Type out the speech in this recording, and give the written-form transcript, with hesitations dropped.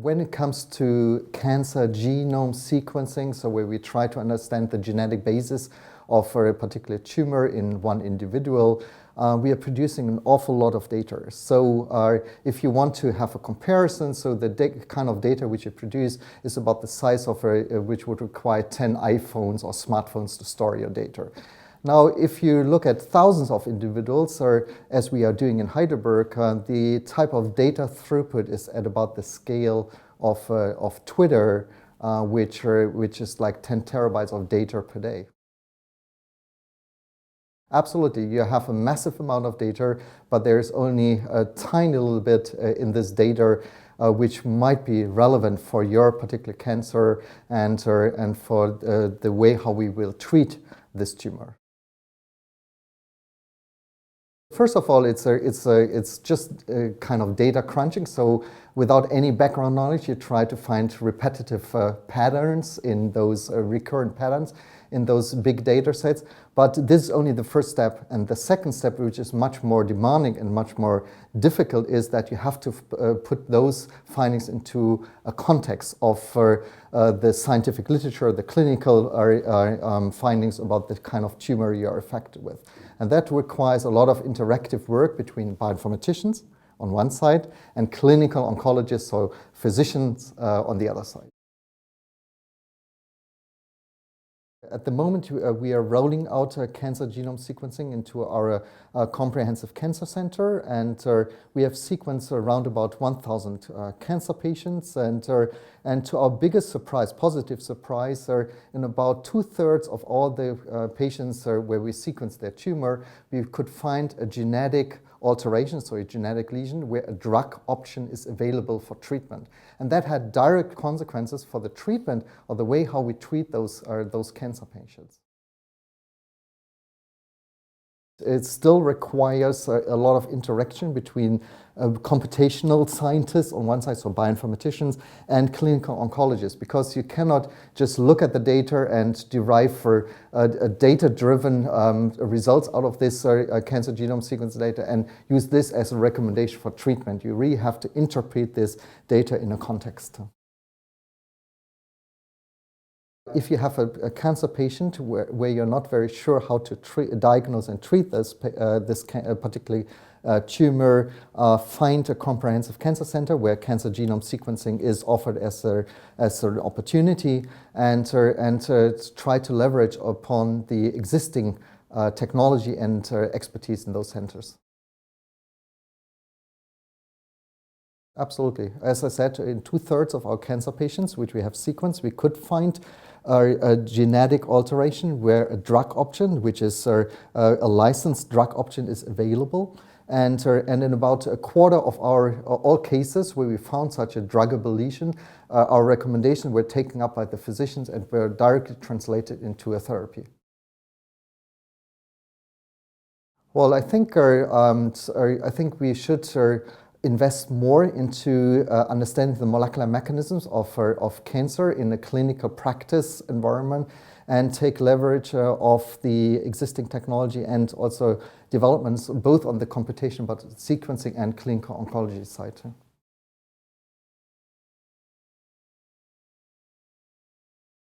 When it comes to cancer genome sequencing, so where we try to understand the genetic basis of a particular tumor in one individual, we are producing an awful lot of data. So if you want to have a comparison, so the kind of data which you produce is about the size of which would require 10 iPhones or smartphones to store your data. Now, if you look at thousands of individuals, or as we are doing in Heidelberg, the type of data throughput is at about the scale of Twitter, which is like 10 terabytes of data per day. Absolutely, you have a massive amount of data, but there's only a tiny little bit in this data which might be relevant for your particular cancer and for the way how we will treat this tumor. First of all, it's just a kind of data crunching. So without any background knowledge, you try to find repetitive patterns in those recurrent patterns in those big data sets. But this is only the first step. And the second step, which is much more demanding and much more difficult, is that you have to put those findings into a context of the scientific literature, the clinical findings about the kind of tumor you are affected with. And that requires a lot of interactive work between bioinformaticians on one side and clinical oncologists, so physicians, on the other side. At the moment, we are rolling out cancer genome sequencing into our comprehensive cancer center, and we have sequenced around about 1,000 cancer patients. And to our biggest surprise, positive surprise, in about 2/3 of all the patients where we sequenced their tumor, we could find a genetic alteration, so a genetic lesion, where a drug option is available for treatment. And that had direct consequences for the treatment or the way how we treat those cancer patients. It still requires a lot of interaction between computational scientists on one side, so bioinformaticians, and clinical oncologists, because you cannot just look at the data and derive a data-driven results out of this cancer genome sequence data and use this as a recommendation for treatment. You really have to interpret this data in a context. If you have a cancer patient where you're not very sure how to diagnose and treat this particular tumor, find a comprehensive cancer center where cancer genome sequencing is offered as an opportunity, and try to leverage upon the existing technology and expertise in those centers. Absolutely. As I said, in 2/3 of our cancer patients, which we have sequenced, we could find a genetic alteration where a drug option, which is a licensed drug option, is available. And in about a quarter of all cases where we found such a druggable lesion, our recommendations were taken up by the physicians and were directly translated into a therapy. Well, I think we should invest more into understanding the molecular mechanisms of cancer in a clinical practice environment, and take leverage of the existing technology and also developments both on the computation but sequencing and clinical oncology side.